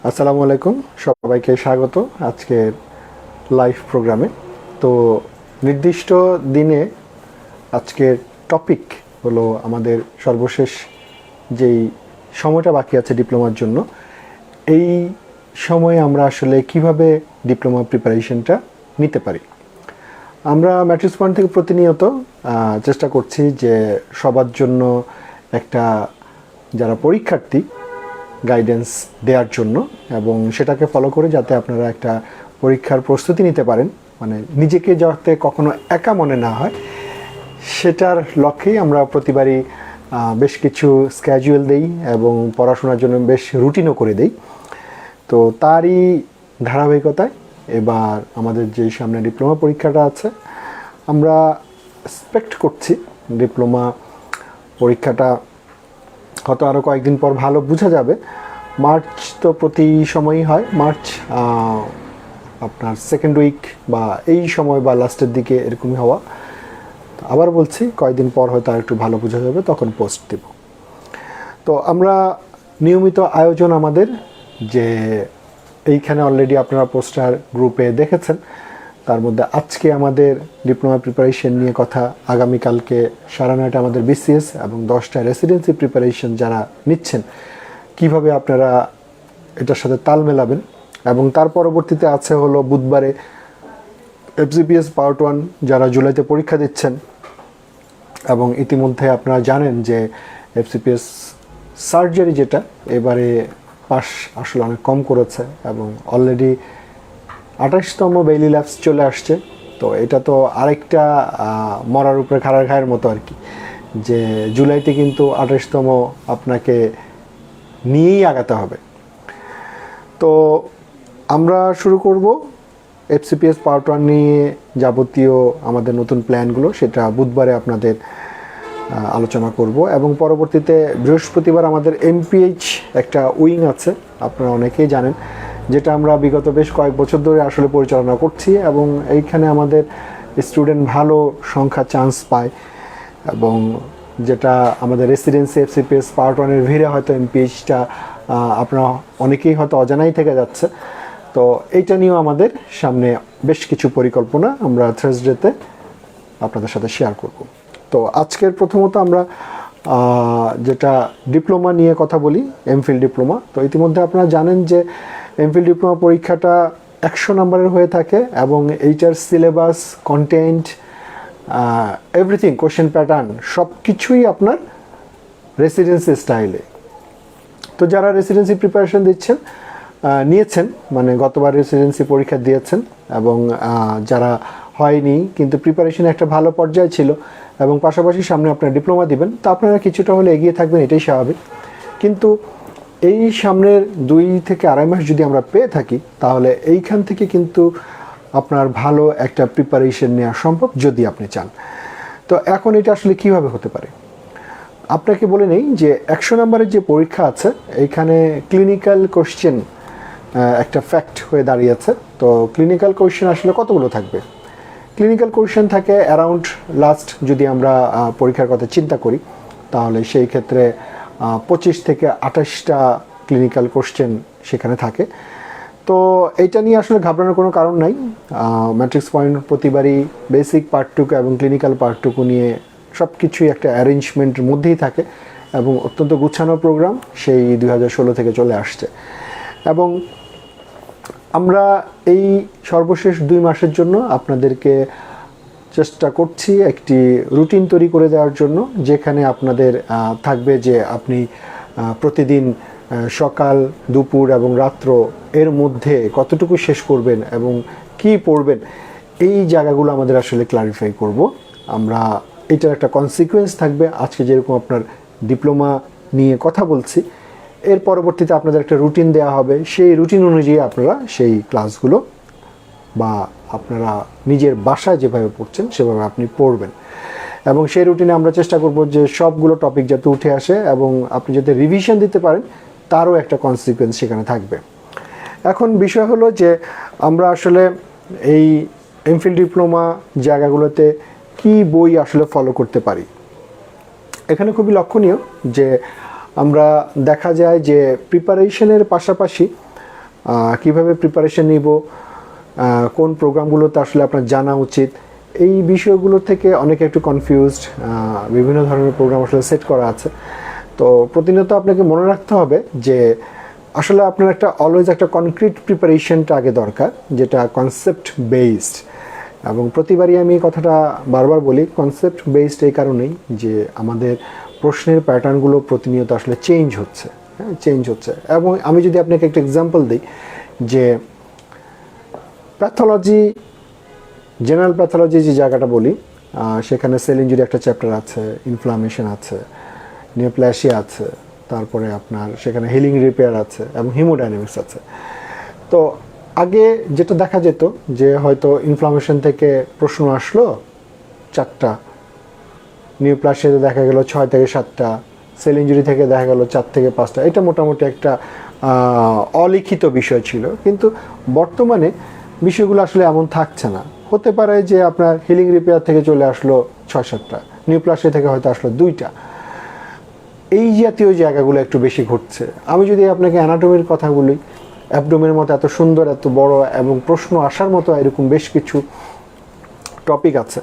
আসসালামু আলাইকুম, সবাইকে স্বাগত আজকের লাইভ প্রোগ্রামে। তো নির্দিষ্ট দিনে আজকের টপিক হলো আমাদের সর্বশেষ যেই সময়টা বাকি আছে ডিপ্লোমার জন্য, এই সময়ে আমরা আসলে কিভাবে ডিপ্লোমা প্রিপারেশনটা নিতে পারি। আমরা ম্যাট্রিক্স পয়েন্ট থেকে প্রতিনিয়ত চেষ্টা করছি যে সবার জন্য একটা যারা পরীক্ষার্থী গাইডেন্স দেওয়ার জন্য, এবং সেটাকে ফলো করে যাতে আপনারা একটা পরীক্ষার প্রস্তুতি নিতে পারেন, মানে নিজেকে যাতে কখনো একা মনে না হয়, সেটার লক্ষ্যেই আমরা প্রতিবারই বেশ কিছু স্ক্যাজুয়াল দেই এবং পড়াশোনার জন্য বেশ রুটিনও করে দেই। তো তারই ধারাবাহিকতায় এবার আমাদের যে সামনে ডিপ্লোমা পরীক্ষাটা আছে, আমরা এক্সপেক্ট করছি ডিপ্লোমা পরীক্ষাটা হয়তো আরও কয়েকদিন পর ভালো বোঝা যাবে। মার্চ তো প্রতি সময়ই হয়, মার্চ আপনার সেকেন্ড উইক বা এই সময় বা লাস্টের দিকে এরকমই হওয়া। আবার বলছি, কয়েকদিন পর হয়তো আর একটু ভালো বোঝা যাবে, তখন পোস্ট দেব। তো আমরা নিয়মিত আয়োজন আমাদের, যে এইখানে অলরেডি আপনারা পোস্টার গ্রুপে দেখেছেন, তার মধ্যে আজকে আমাদের ডিপ্লোমা প্রিপারেশন নিয়ে কথা, আগামীকালকে 9:30 আমাদের বিসিএস এবং 10টায় রেসিডেন্সি প্রিপারেশন যারা নিচ্ছেন কিভাবে আপনারা এটার সাথে তাল মেলাবেন, এবং তার পরবর্তীতে আছে হলো বুধবারে এফসিপিএস পার্ট 1 যারা জুলাইতে পরীক্ষা দিচ্ছেন। এবং ইতিমধ্যে আপনারা জানেন যে এফসিপিএস সার্জারি যেটা এবারে পাস আসলে অনেক কম করেছে, এবং অলরেডি 28তম বেইলি ল্যাপস চলে আসছে। তো এটা তো আরেকটা মরার উপরে খাড়ার ঘায়ের মতো আর কি, যে জুলাইতে কিন্তু 28তম আপনাকে নিয়েই আগাতে হবে। তো আমরা শুরু করব এফসিপিএস পার্ট 1 নিয়ে যাবতীয় আমাদের নতুন প্ল্যানগুলো, সেটা বুধবারে আপনাদের আলোচনা করব। এবং পরবর্তীতে বৃহস্পতিবার আমাদের এমপিএইচ একটা উইং আছে, আপনারা অনেকেই জানেন, যেটা আমরা বিগত বেশ কয়েক বছর ধরে আসলে পরিচালনা করছি, এবং এইখানে আমাদের স্টুডেন্ট ভালো সংখ্যা চান্স পায়, এবং যেটা আমাদের রেসিডেন্সি এফসিপিএস পার্ট 1-এর ভিড়ে হয়তো এমপিএইচটা আপনারা অনেকেই হয়তো অজানাই থেকে যাচ্ছে। তো এইটা নিয়েও আমাদের সামনে বেশ কিছু পরিকল্পনা আমরা থার্সডেতে আপনাদের সাথে শেয়ার করব। তো আজকের প্রথমত আমরা যেটা ডিপ্লোমা নিয়ে কথা বলি, এমফিল ডিপ্লোমা। তো ইতিমধ্যে আপনারা জানেন যে এমফিল ডিপ্লোমা পরীক্ষাটা 100 নম্বরের হয়ে থাকে, এবং এইটার syllabus, content, everything, question pattern সব কিছুই আপনার রেসিডেন্সি স্টাইলে। তো যারা রেসিডেন্সি প্রিপারেশন নিয়েছেন, মানে গতবার রেসিডেন্সি পরীক্ষা দিয়েছেন, এবং যারা হয়নি কিন্তু প্রিপারেশন একটা ভালো পর্যায়ে ছিল, এবং পাশাপাশি সামনে আপনারা ডিপ্লোমা দিবেন, তো আপনারা কিছুটা হলে এগিয়ে থাকবেন, এটাই স্বাভাবিক। কিন্তু এই সামনের 2 থেকে আড়াই মাস যদি আমরা পেয়ে থাকি, তাহলে এইখান থেকে কিন্তু আপনার ভালো একটা প্রিপারেশন নেওয়া সম্ভব যদি আপনি চান। তো এখন এটা আসলে কিভাবে হতে পারে আপনাকে বলে নেই, যে 100 নম্বরের যে পরীক্ষা আছে, এইখানে ক্লিনিক্যাল কোশ্চেন একটা ফ্যাক্ট হয়ে দাঁড়িয়েছে। তো ক্লিনিক্যাল কোশ্চেন আসলে কতগুলো থাকবে? ক্লিনিক্যাল কোশ্চেন থাকে অ্যারাউন্ড লাস্ট, যদি আমরা পরীক্ষার কথা চিন্তা করি, তাহলে সেই ক্ষেত্রে 25 থেকে 28টা ক্লিনিক্যাল কোশ্চেন সেখানে থাকে। তো এইটা নিয়ে আসলে ঘাবড়ানোর কোনো কারণ নাই। ম্যাট্রিক্স পয়েন্ট প্রতিবারই বেসিক পার্টটুকু এবং ক্লিনিক্যাল পার্টটুকু নিয়ে সব কিছুই একটা অ্যারেঞ্জমেন্টের মধ্যেই থাকে, এবং অত্যন্ত গুছানো প্রোগ্রাম সেই 2016 থেকে চলে আসছে। এবং আমরা এই সর্বশেষ 2 মাসের জন্য আপনাদেরকে চেষ্টা করছি একটি রুটিন তৈরি করে দেওয়ার জন্য, যেখানে আপনাদের থাকবে যে আপনি প্রতিদিন সকাল, দুপুর এবং রাত্র এর মধ্যে কতটুকু শেষ করবেন এবং কি পড়বেন, এই জায়গাগুলো আমাদের আসলে ক্লারিফাই করব আমরা। এটার একটা কনসিকুয়েন্স থাকবে। আজকে যেরকম আপনার ডিপ্লোমা নিয়ে কথা বলছি, এর পরবর্তীতে আপনাদের একটা রুটিন দেওয়া হবে, সেই রুটিন অনুযায়ী আপনারা সেই ক্লাসগুলো বা আপনারা নিজের বাসায় যেভাবে পড়ছেন সেভাবে আপনি পড়বেন। এবং সেই রুটিনে আমরা চেষ্টা করব যে সবগুলো টপিক যাতে উঠে আসে, এবং আপনি যাতে রিভিশন দিতে পারেন, তারও একটা কনসিকুয়েন্স সেখানে থাকবে। এখন বিষয় হলো যে আমরা আসলে এই এমফিল ডিপ্লোমা জায়গাগুলোতে কি বই আসলে ফলো করতে পারি। এখানে খুবই লক্ষণীয় যে আমরা দেখা যায় যে প্রিপারেশনের পাশাপাশি কিভাবে প্রিপারেশন নিব, কোন প্রোগ্রামগুলোতে আসলে আপনার জানা উচিত, এই বিষয়গুলো থেকে অনেকে একটু কনফিউজড। বিভিন্ন ধরনের প্রোগ্রাম আসলে সেট করা আছে। তো প্রতিনিয়ত আপনাকে মনে রাখতে হবে যে আসলে আপনার অলওয়েজ একটা কনক্রিট প্রিপারেশনটা আগে দরকার, যেটা কনসেপ্ট বেসড। এবং প্রতিবারই আমি কথাটা বারবার বলি, কনসেপ্ট বেসড এই কারণেই যে আমাদের প্রশ্নের প্যাটার্নগুলো প্রতিনিয়ত আসলে চেঞ্জ হচ্ছে, চেঞ্জ হচ্ছে। এবং আমি যদি আপনাকে একটা এক্সাম্পল দিই, যে প্যাথোলজি, জেনারেল প্যাথোলজি যে জায়গাটা বলি, সেখানে সেল ইনজুরি একটা চ্যাপ্টার আছে, ইনফ্লামেশন আছে, নিওপ্লাসিয়া আছে, তারপরে আপনার সেখানে হিলিং রিপেয়ার আছে এবং হিমোডাইনামিক্স আছে। তো আগে যেটা দেখা যেত যে হয়তো ইনফ্লামেশন থেকে প্রশ্ন আসলো 4টা, নিওপ্লাসিয়াতে দেখা গেল 6 থেকে 7টা, সেল ইনজুরি থেকে দেখা গেল 4 থেকে 5টা। এটা মোটামুটি একটা অলিখিত বিষয় ছিল। কিন্তু বর্তমানে বিষয়গুলো আসলে এমন থাকছে না। হতে পারে যে আপনার হিলিং রিপেয়ার থেকে চলে আসলো 6-7টা, নিওপ্লাসিয়া থেকে হয়তো আসলো 2টা। এই জাতীয় জায়গাগুলো একটু বেশি ঘটছে। আমি যদি আপনাকে অ্যানাটমির কথা বলি, অ্যাবডোমেনের মতো এত সুন্দর, এত বড় এবং প্রশ্ন আসার মতো এরকম বেশ কিছু টপিক আছে।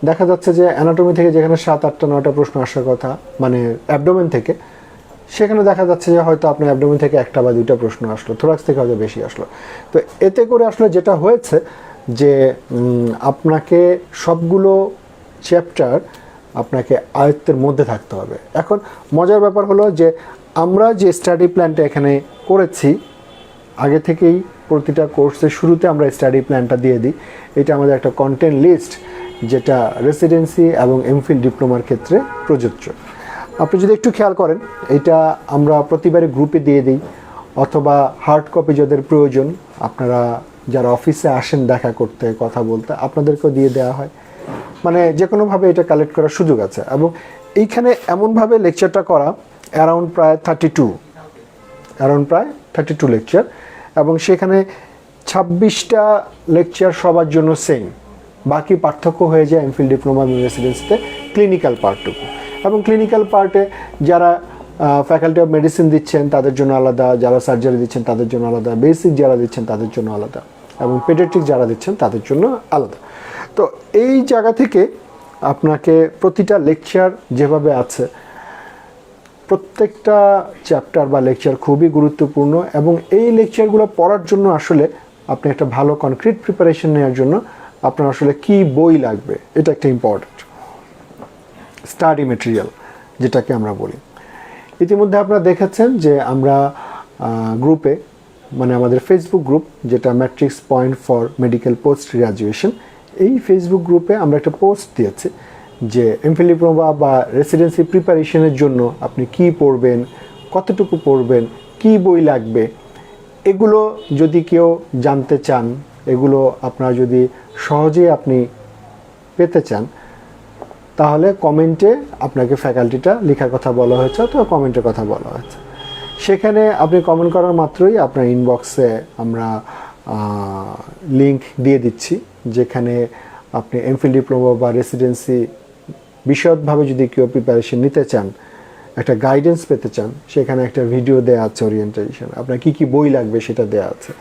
দেখা যাচ্ছে যে অ্যানাটমি থেকে যেখানে 7-8-9টা প্রশ্ন আসার কথা, মানে অ্যাবডোমেন থেকে, সেখানে দেখা যাচ্ছে যে হয়তো আপনার অ্যাবডোমেন থেকে 1টা বা 2টা প্রশ্ন আসলো, থোরাক্স থেকে হয়তো বেশি আসলো। তো এতে করে আসলে যেটা হয়েছে যে আপনাকে সবগুলো চ্যাপ্টার আপনাকে আয়ত্তের মধ্যে থাকতে হবে। এখন মজার ব্যাপার হলো যে আমরা যে স্টাডি প্ল্যানটা এখানে করেছি, আগে থেকেই প্রতিটা কোর্সের শুরুতে আমরা স্টাডি প্ল্যানটা দিয়ে দিই। এটা আমাদের একটা কন্টেন্ট লিস্ট, যেটা রেসিডেন্সি এবং এমফিল ডিপ্লোমার ক্ষেত্রে প্রযোজ্য। আপনি যদি একটু খেয়াল করেন, এটা আমরা প্রতিবারই গ্রুপে দিয়ে দিই, অথবা হার্ড কপি যাদের প্রয়োজন, আপনারা যারা অফিসে আসেন দেখা করতে, কথা বলতে, আপনাদেরকেও দিয়ে দেওয়া হয়। মানে যে কোনোভাবে এটা কালেক্ট করার সুযোগ আছে। এবং এইখানে এমনভাবে লেকচারটা করা, অ্যারাউন্ড প্রায় 32 লেকচার, এবং সেখানে 26টা লেকচার সবার জন্য সেম। বাকি পার্থক্য হয়ে যায় এমফিল ডিপ্লোমা এবং রেসিডেন্সিতে ক্লিনিক্যাল পার্টটুকু। এবং ক্লিনিক্যাল পার্টে যারা ফ্যাকাল্টি অফ মেডিসিন দিচ্ছেন তাদের জন্য আলাদা, যারা সার্জারি দিচ্ছেন তাদের জন্য আলাদা, বেসিক যারা দিচ্ছেন তাদের জন্য আলাদা, এবং পেডিয়াট্রিক যারা দিচ্ছেন তাদের জন্য আলাদা। তো এই জায়গা থেকে আপনাকে প্রতিটা লেকচার যেভাবে আছে, প্রত্যেকটা চ্যাপ্টার বা লেকচার খুবই গুরুত্বপূর্ণ। এবং এই লেকচারগুলো পড়ার জন্য আসলে আপনি একটা ভালো কনক্রিট প্রিপারেশন নেওয়ার জন্য আপনার আসলে কি বই লাগবে, এটা একটা ইম্পর্ট্যান্ট। স্টাডি মেটেরিয়াল যেটাকে আমরা বলি, ইতিমধ্যে আপনারা দেখেছেন যে আমরা গ্রুপে, মানে আমাদের ফেসবুক গ্রুপ, যেটা matrix point for medical post graduation, এই ফেসবুক গ্রুপে আমরা একটা পোস্ট দিয়েছি যে এমফিল ডিপ্লোমা বা রেসিডেন্সি প্রিপারেশনের জন্য আপনি কি পড়বেন, কতটুকু পড়বেন, কি বই লাগবে, এগুলো যদি কেউ জানতে চান, এগুলো আপনারা যদি সহজেই আপনি পেতে চান, তাহলে কমেন্টে আপনাকে ফ্যাকাল্টিটা লেখার কথা বলা হয়েছে অথবা কমেন্টের কথা বলা হয়েছে। সেখানে আপনি কমেন্ট করার মাত্রই আপনার ইনবক্সে আমরা লিংক দিয়ে দিচ্ছি, যেখানে আপনি এমফিল ডিপ্লোমা বা রেসিডেন্সি বিশদভাবে যদি কেউ প্রিপারেশন নিতে চান, একটা গাইডেন্স পেতে চান, সেখানে একটা ভিডিও দেওয়া আছে, ওরিয়েন্টেশন, আপনার কী কী বই লাগবে সেটা দেওয়া আছে।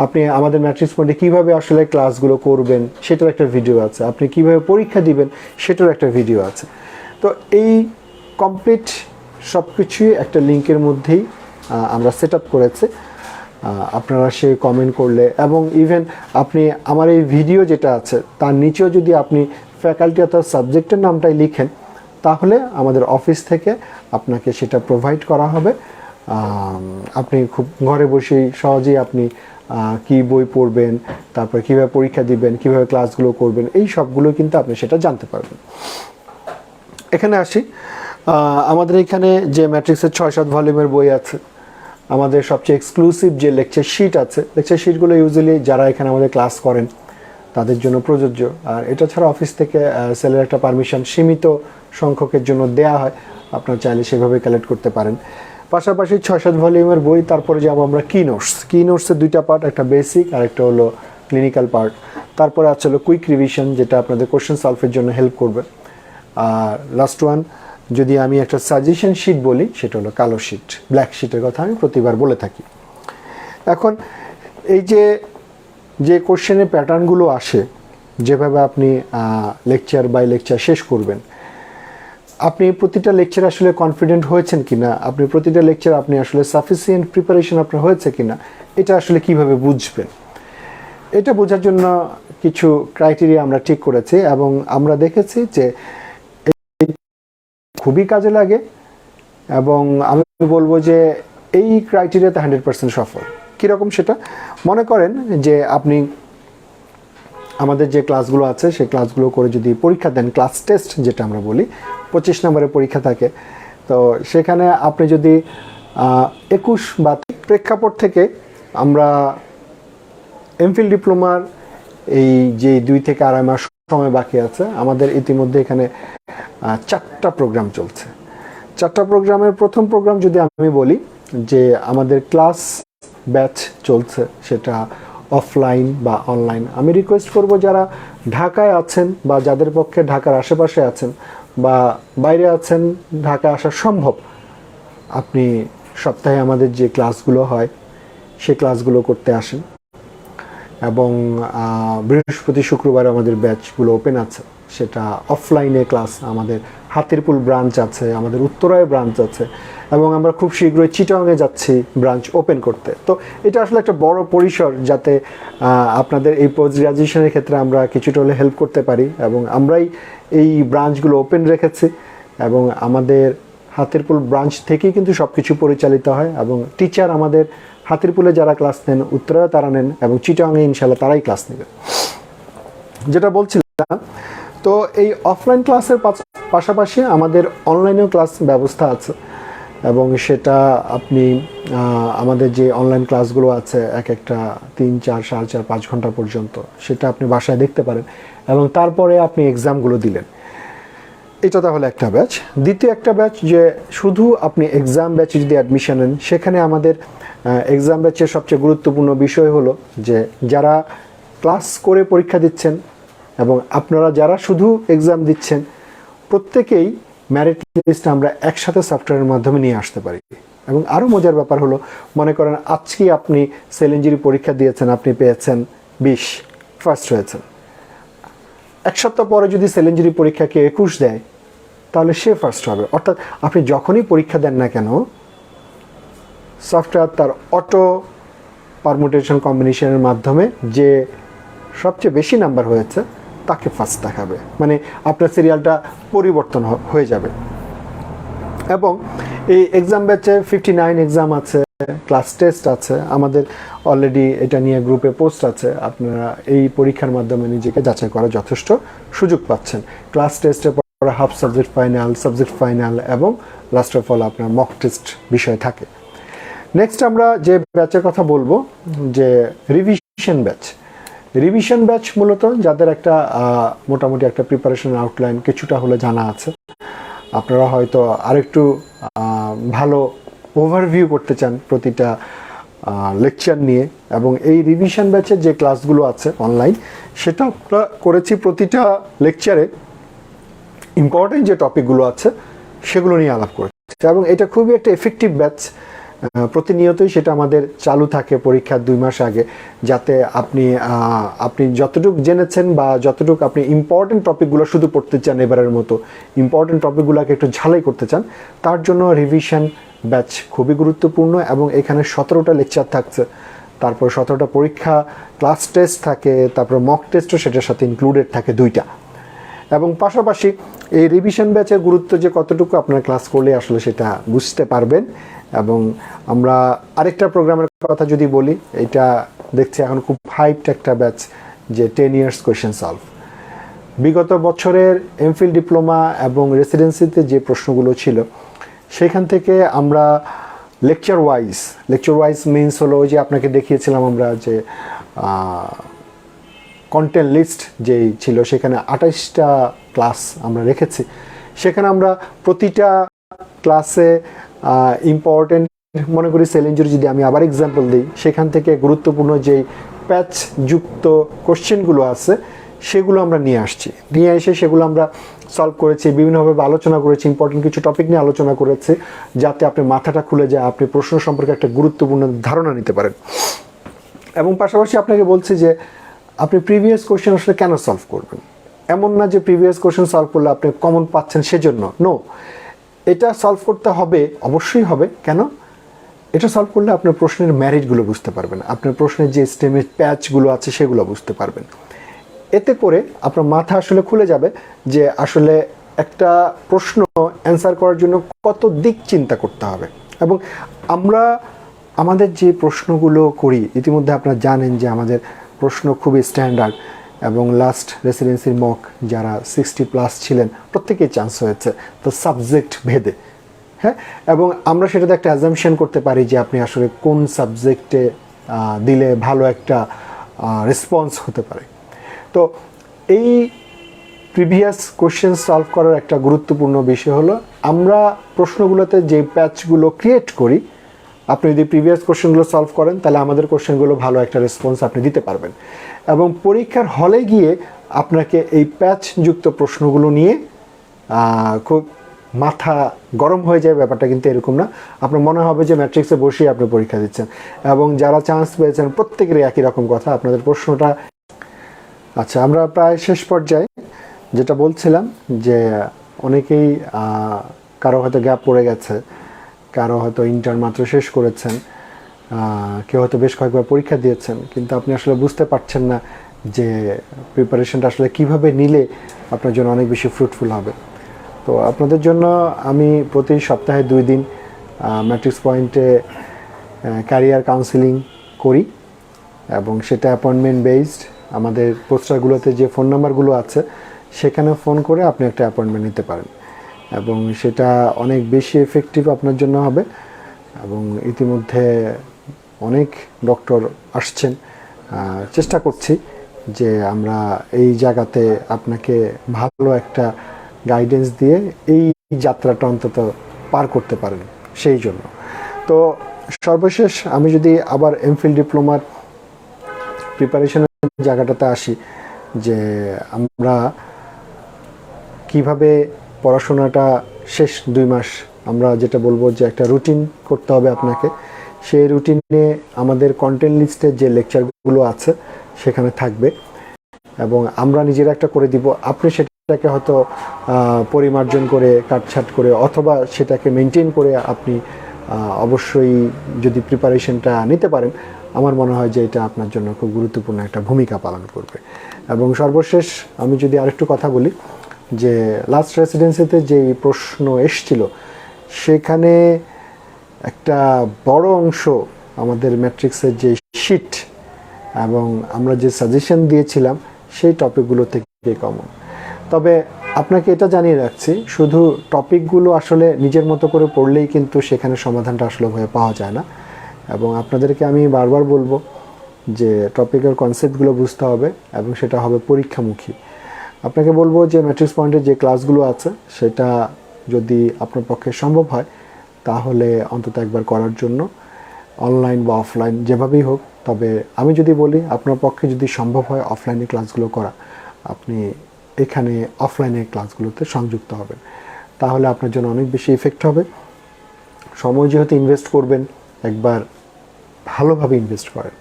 আপনি আমাদের ম্যাট্রিক্স পয়েন্টে কীভাবে আসলে ক্লাসগুলো করবেন সেটার একটা ভিডিও আছে, আপনি কীভাবে পরীক্ষা দিবেন সেটার একটা ভিডিও আছে। তো এই কমপ্লিট সব কিছুই একটা লিঙ্কের মধ্যেই আমরা সেট আপ করেছি। আপনারা সে কমেন্ট করলে, এবং ইভেন আপনি আমার এই ভিডিও যেটা আছে তার নিচেও যদি আপনি ফ্যাকাল্টি অথবা সাবজেক্টের নামটাই লিখেন, তাহলে আমাদের অফিস থেকে আপনাকে সেটা প্রোভাইড করা হবে। আপনি খুব ঘরে বসেই সহজেই আপনি কি বই পড়বেন, তারপর কীভাবে পরীক্ষা দিবেন, কীভাবে ক্লাসগুলো করবেন, এই সবগুলো কিন্তু আপনি সেটা জানতে পারবেন। এখানে আসি, আমাদের এখানে যে ম্যাট্রিক্সের 6-7 ভলিউমের বই আছে, আমাদের সবচেয়ে এক্সক্লুসিভ যে লেকচার শিট আছে, লেকচার শিটগুলো ইউজুয়ালি যারা এখানে আমাদের ক্লাস করেন তাদের জন্য প্রযোজ্য। আর এটা ছাড়া অফিস থেকে সেলের একটা পারমিশন সীমিত সংখ্যকের জন্য দেয়া হয়, আপনারা চাইলে সেভাবে কালেক্ট করতে পারেন। পাশাপাশি 6-7 ভলিউমের বই, তারপরে যাবো আমরা কি নোটসের 2টা পার্ট, একটা বেসিক আর একটা হলো ক্লিনিক্যাল পার্ট। তারপরে আছে হলো কুইক রিভিশন, যেটা আপনাদের কোশ্চেন সলভের জন্য হেল্প করবে। আর লাস্ট ওয়ান, যদি আমি একটা সাজেশন শিট বলি, সেটা হলো কালো শিট, ব্ল্যাক শিটের কথা আমি প্রতিবার বলে থাকি। এখন এই যে যে কোশ্চেনের প্যাটার্নগুলো আসে, যেভাবে আপনি লেকচার বাই লেকচার শেষ করবেন, আপনি প্রতিটা লেকচার আসলে কনফিডেন্ট হয়েছেন কিনা, আপনি প্রতিটা লেকচার আপনি আসলে সাফিসিয়েন্ট প্রিপারেশন আপনার হয়েছে কিনা, এটা আসলে কিভাবে বুঝবেন? এটা বোঝার জন্য কিছু ক্রাইটেরিয়া আমরা ঠিক করেছি এবং আমরা দেখেছি যে খুবই কাজে লাগে এবং আমি বলবো যে এই ক্রাইটেরিয়াতে 100% সফল। কীরকম সেটা? মনে করেন যে আপনি আমাদের যে ক্লাসগুলো আছে সেই ক্লাসগুলো করে যদি পরীক্ষা দেন, ক্লাস টেস্ট যেটা আমরা বলি, 25 নম্বরের পরীক্ষা থাকে, তো সেখানে আপনি যদি 21 বা প্রেক্ষাপট থেকে আমরা এমফিল ডিপ্লোমার এই যে 2 থেকে 2.5 মাস সময় বাকি আছে, আমাদের ইতিমধ্যে এখানে 4টা প্রোগ্রাম চলছে। 4টা প্রোগ্রামের প্রথম প্রোগ্রাম যদি আমি বলি যে আমাদের ক্লাস ব্যাচ চলছে, সেটা অফলাইন বা অনলাইন। আমি রিকোয়েস্ট করব যারা ঢাকায় আছেন বা যাদের পক্ষে ঢাকার আশেপাশে আছেন বা বাইরে আছেন, ঢাকায় আসা সম্ভব, আপনি সপ্তাহে আমাদের যে ক্লাসগুলো হয় সেই ক্লাসগুলো করতে আসেন এবং বৃহস্পতি শুক্রবার আমাদের ব্যাচগুলো ওপেন আছে, সেটা অফলাইনে ক্লাস। আমাদের হাতিরপুল ব্রাঞ্চ আছে, আমাদের উত্তরায় ব্রাঞ্চ আছে এবং আমরা খুব শীঘ্রই চিটাগংয়ে যাচ্ছি ব্রাঞ্চ ওপেন করতে। তো এটা আসলে একটা বড় পরিসর, যাতে আপনাদের এই পোস্ট গ্রাজুয়েশনের ক্ষেত্রে আমরা কিছুটা হলে হেল্প করতে পারি এবং আমরাই এই ব্রাঞ্চগুলো ওপেন রেখেছি এবং আমাদের হাতিরপুল ব্রাঞ্চ থেকেই কিন্তু সব কিছু পরিচালিত হয় এবং টিচার আমাদের হাতিরপুলে যারা ক্লাস নেন, উত্তরায় তারা নেন এবং চিটাগংয়ে ইনশাল্লাহ তারাই ক্লাস নেবে। যেটা বলছিলাম, তো এই অফলাইন ক্লাসের পাশাপাশি আমাদের অনলাইনেও ক্লাস ব্যবস্থা আছে এবং সেটা আপনি আমাদের যে অনলাইন ক্লাসগুলো আছে এক একটা 3, 4, 4.5, 5 ঘন্টা পর্যন্ত, সেটা আপনি বাসায় দেখতে পারেন এবং তারপরে আপনি এক্সামগুলো দিলেন। এটা তাহলে একটা ব্যাচ। দ্বিতীয় একটা ব্যাচ যে শুধু আপনি এক্সাম ব্যাচে যদি অ্যাডমিশন নেন, সেখানে আমাদের এক্সাম ব্যাচের সবচেয়ে গুরুত্বপূর্ণ বিষয় হলো যে যারা ক্লাস করে পরীক্ষা দিচ্ছেন এবং আপনারা যারা শুধু এক্সাম দিচ্ছেন, প্রত্যেকেই মেরিট লিস্ট আমরা একসাথে সফটওয়্যারের মাধ্যমে নিয়ে আসতে পারি। এবং আরও মজার ব্যাপার হলো, মনে করেন আজকে আপনি সেল ইঞ্জিনি পরীক্ষা দিয়েছেন, আপনি পেয়েছেন 20, ফার্স্ট হয়েছেন। 1 সপ্তাহ পরে যদি সেল ইঞ্জিনি পরীক্ষাকে 21 দেয়, তাহলে সে ফার্স্ট হবে। অর্থাৎ আপনি যখনই পরীক্ষা দেন না কেন, সফটওয়্যার তার অটো পারমুটেশন কম্বিনেশনের মাধ্যমে যে সবচেয়ে বেশি নাম্বার হয়েছে তাকে ফার্স্ট দেখাবে, মানে আপনার সিরিয়ালটা পরিবর্তন হয়ে যাবে। এবং এই এক্সাম ব্যাচে 59 এক্সাম আছে, ক্লাস টেস্ট আছে, আমাদের অলরেডি এটা নিয়ে গ্রুপে পোস্ট আছে। আপনারা এই পরীক্ষার মাধ্যমে নিজেকে যাচাই করার যথেষ্ট সুযোগ পাচ্ছেন। ক্লাস টেস্টে পরে হাফ সাবজেক্ট ফাইনাল এবং লাস্ট অফ অল আপনার মক টেস্ট বিষয় থাকে। নেক্সট আমরা যে ব্যাচের কথা বলবো, যে রিভিশন ব্যাচ মূলত যাদের একটা মোটামুটি একটা প্রিপারেশন আউটলাইন কিছুটা হলে জানা আছে, আপনারা হয়তো আরেকটু ভালো ওভারভিউ করতে চান প্রতিটা লেকচার নিয়ে, এবং এই রিভিশন ব্যাচের যে ক্লাসগুলো আছে অনলাইন, সেটা আমরা করেছি প্রতিটা লেকচারে ইম্পর্টেন্ট যে টপিকগুলো আছে সেগুলো নিয়ে আলাপ করেছি এবং এটা খুবই একটা এফেক্টিভ ব্যাচ। প্রতিনিয়তই সেটা আমাদের চালু থাকে পরীক্ষার 2 মাস আগে, যাতে আপনি যতটুকু জেনেছেন বা যতটুকু আপনি ইম্পর্টেন্ট টপিকগুলো শুধু পড়তে চান, এবারের মতো ইম্পর্টেন্ট টপিকগুলোকে একটু ঝালাই করতে চান, তার জন্য রিভিশন ব্যাচ খুবই গুরুত্বপূর্ণ। এবং এখানে 17টা লেকচার থাকছে, তারপর 17টা পরীক্ষা, ক্লাস টেস্ট থাকে, তারপর মক টেস্টও সেটার সাথে ইনক্লুডেড থাকে 2টা। এবং পাশাপাশি এই রিভিশন ব্যাচের গুরুত্ব যে কতটুকু আপনার ক্লাস করলে আসলে সেটা বুঝতে পারবেন। এবং আমরা আরেকটা প্রোগ্রামের কথা যদি বলি, এটা দেখছি এখন খুব হাইপড একটা ব্যাচ, যে 10 ইয়ার্স কোয়েশ্চেন সলভ। বিগত বছরের এমফিল ডিপ্লোমা এবং রেসিডেন্সিতে যে প্রশ্নগুলো ছিল, সেখান থেকে আমরা লেকচার ওয়াইজ মিনস হলো যে আপনাকে দেখিয়েছিলাম আমরা যে কন্টেন্ট লিস্ট যেই ছিল, সেখানে 28টা ক্লাস আমরা রেখেছি। সেখানে আমরা প্রতিটা ক্লাসে ইম্পর্টেন্ট, মনে করি সেল ইঞ্জুরি যদি আমি আবার এক্সাম্পল দিই, সেখান থেকে গুরুত্বপূর্ণ যেই প্যাচযুক্ত কোশ্চেনগুলো আছে সেগুলো আমরা নিয়ে এসে সেগুলো আমরা সলভ করেছি, বিভিন্নভাবে আলোচনা করেছি, ইম্পর্টেন্ট কিছু টপিক নিয়ে আলোচনা করেছি, যাতে আপনি মাথাটা খুলে যায়, আপনি প্রশ্ন সম্পর্কে একটা গুরুত্বপূর্ণ ধারণা নিতে পারেন। এবং পাশাপাশি আপনাকে বলছি যে আপনি প্রিভিয়াস কোশ্চেন আসলে কেন সলভ করবেন। এমন না যে প্রিভিয়াস কোশ্চেন সলভ করলে আপনি কমন পাচ্ছেন সেজন্য, নো, এটা সলভ করতে হবে, অবশ্যই হবে। কেন? এটা সলভ করলে আপনার প্রশ্নের ম্যারিটগুলো বুঝতে পারবেন, আপনার প্রশ্নের যে স্টেমের প্যাচগুলো আছে সেগুলো বুঝতে পারবেন। এতে করে আপনার মাথা আসলে খুলে যাবে যে আসলে একটা প্রশ্ন অ্যান্সার করার জন্য কত দিক চিন্তা করতে হবে। এবং আমরা আমাদের যে প্রশ্নগুলো করি, ইতিমধ্যে আপনারা জানেন যে আমাদের প্রশ্ন খুবই স্ট্যান্ডার্ড, এবং লাস্ট রেসিডেন্সির মক যারা 60+ ছিলেন প্রত্যেকেই চান্স হয়েছে, তো সাবজেক্ট ভেদে। হ্যাঁ, এবং আমরা সেটাতে একটা অ্যাজাম্পশন করতে পারি যে আপনি আসলে কোন সাবজেক্টে দিলে ভালো একটা রেসপন্স হতে পারে। তো এই প্রিভিয়াস কোশ্চেন সলভ করার একটা গুরুত্বপূর্ণ বিষয় হলো আমরা প্রশ্নগুলোতে যে প্যাচগুলো ক্রিয়েট করি, আপনি যদি প্রিভিয়াস কোশ্চেনগুলো সলভ করেন তাহলে আমাদের কোশ্চেনগুলো ভালো একটা রেসপন্স আপনি দিতে পারবেন। এবং পরীক্ষার হলে গিয়ে আপনাকে এই প্যাচযুক্ত প্রশ্নগুলো নিয়ে খুব মাথা গরম হয়ে যায়, ব্যাপারটা কিন্তু এরকম না। আপনার মনে হবে যে ম্যাট্রিক্সে বসেই আপনি পরীক্ষা দিচ্ছেন, এবং যারা চান্স পেয়েছেন প্রত্যেকেরই একই রকম কথা, আপনাদের প্রশ্নটা। আচ্ছা, আমরা প্রায় শেষ পর্যায়ে, যেটা বলছিলাম যে অনেকেই কারো হয়তো গ্যাপ পড়ে গেছে, কারো হয়তো ইন্টার মাত্র শেষ করেছেন, কেউ হয়তো বেশ কয়েকবার পরীক্ষা দিয়েছেন, কিন্তু আপনি আসলে বুঝতে পারছেন না যে প্রিপারেশনটা আসলে কিভাবে নিলে আপনার জন্য অনেক বেশি ফ্রুটফুল হবে। তো আপনাদের জন্য আমি প্রতি সপ্তাহে 2 দিন ম্যাট্রিক্স পয়েন্টে ক্যারিয়ার কাউন্সিলিং করি, এবং সেটা অ্যাপয়েন্টমেন্ট বেসড। আমাদের পোস্টারগুলোতে যে ফোন নাম্বারগুলো আছে সেখানে ফোন করে আপনি একটা অ্যাপয়েন্টমেন্ট নিতে পারেন, এবং সেটা অনেক বেশি এফেক্টিভ আপনার জন্য হবে। এবং ইতিমধ্যে অনেক ডক্টর আসছেন, চেষ্টা করছি যে আমরা এই জায়গাতে আপনাকে ভালো একটা গাইডেন্স দিয়ে এই যাত্রাটা অন্তত পার করতে পারেন সেই জন্য। তো সর্বশেষ আমি যদি আবার এমফিল ডিপ্লোমার প্রিপারেশনের জায়গাটাতে আসি, যে আমরা কিভাবে পড়াশোনাটা শেষ 2 মাস, আমরা যেটা বলবো যে একটা রুটিন করতে হবে আপনাকে। সেই রুটিনে আমাদের কন্টেন্ট লিস্টের যে লেকচারগুলো আছে সেখানে থাকবে, এবং আমরা নিজেরা একটা করে দিব। আপনি সেটাকে হয়তো পরিমার্জন করে, কাটছাট করে, অথবা সেটাকে মেনটেন করে আপনি অবশ্যই যদি প্রিপারেশনটা নিতে পারেন, আমার মনে হয় যে এটা আপনার জন্য খুব গুরুত্বপূর্ণ একটা ভূমিকা পালন করবে। এবং সর্বশেষ আমি যদি আরেকটু কথা বলি, যে লাস্ট রেসিডেন্সিতে যেই প্রশ্ন এসছিল সেখানে একটা বড় অংশ আমাদের ম্যাট্রিক্সের যে শিট এবং আমরা যে সাজেশন দিয়েছিলাম সেই টপিকগুলো থেকে কমন। তবে আপনাকে এটা জানিয়ে রাখছি, শুধু টপিকগুলো আসলে নিজের মতো করে পড়লেই কিন্তু সেখানে সমাধানটা আসলে হয়ে পাওয়া যায় না। এবং আপনাদেরকে আমি বারবার বলবো যে টপিকের কনসেপ্টগুলো বুঝতে হবে, এবং সেটা হবে পরীক্ষামুখী। আপনাকে বলবো যে ম্যাট্রিক্স পয়েন্টের যে ক্লাসগুলো আছে সেটা যদি আপনার পক্ষে সম্ভব হয় তাহলে অন্তত একবার করার জন্য, অনলাইন বা অফলাইন যেভাবেই হোক। তবে আমি যদি বলি আপনার পক্ষে যদি সম্ভব হয় অফলাইনে ক্লাসগুলো করা, আপনি এখানে অফলাইনের ক্লাসগুলোতে সংযুক্ত হবেন, তাহলে আপনার জন্য অনেক বেশি ইফেক্ট হবে। সময় যেহেতু ইনভেস্ট করবেন, একবার ভালোভাবে ইনভেস্ট করেন।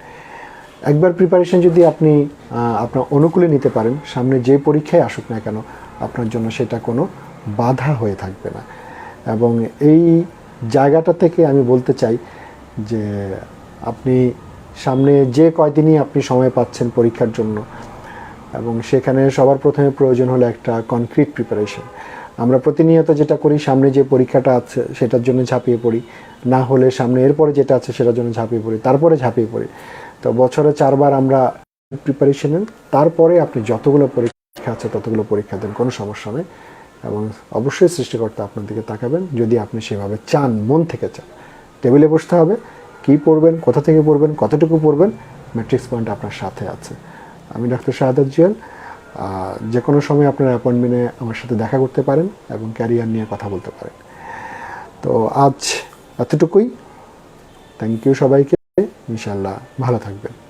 একবার প্রিপারেশন যদি আপনি আপনার অনুকূলে নিতে পারেন, সামনে যে পরীক্ষায় আসুক না কেন আপনার জন্য সেটা কোনো বাধা হয়ে থাকবে না। এবং এই জায়গাটা থেকে আমি বলতে চাই যে আপনি সামনে যে কয়দিনই আপনি সময় পাচ্ছেন পরীক্ষার জন্য, এবং সেখানে সবার প্রথমে প্রয়োজন হলো একটা কনক্রিট প্রিপারেশন। আমরা প্রতিনিয়ত যেটা করি, সামনে যে পরীক্ষাটা আছে সেটার জন্য ঝাঁপিয়ে পড়ি, না হলে সামনে এরপরে যেটা আছে সেটার জন্য ঝাঁপিয়ে পড়ি, তারপরে ঝাঁপিয়ে পড়ি। তো বছরে 4 বার আমরা প্রিপারেশন নেন, তারপরে আপনি যতগুলো পরীক্ষা আছে ততগুলো পরীক্ষা দেন, কোনো সমস্যা নেই। এবং অবশ্যই সৃষ্টিকর্তা আপনার দিকে তাকাবেন যদি আপনি সেভাবে চান, মন থেকে চান। টেবিলে বসতে হবে, কী পড়বেন, কোথা থেকে পড়বেন, কতটুকু পড়বেন, ম্যাট্রিক্স পয়েন্ট আপনার সাথে আছে। আমি ডাক্তার শাহাদাত জিয়াল। যে কোনো সময় আপনার অ্যাপয়েন্টমেন্টে আমার সাথে দেখা করতে পারেন এবং ক্যারিয়ার নিয়ে কথা বলতে পারেন। তো আজ এতটুকুই। থ্যাংক ইউ সবাইকে। ইনশাআল্লাহ ভালো থাকবেন।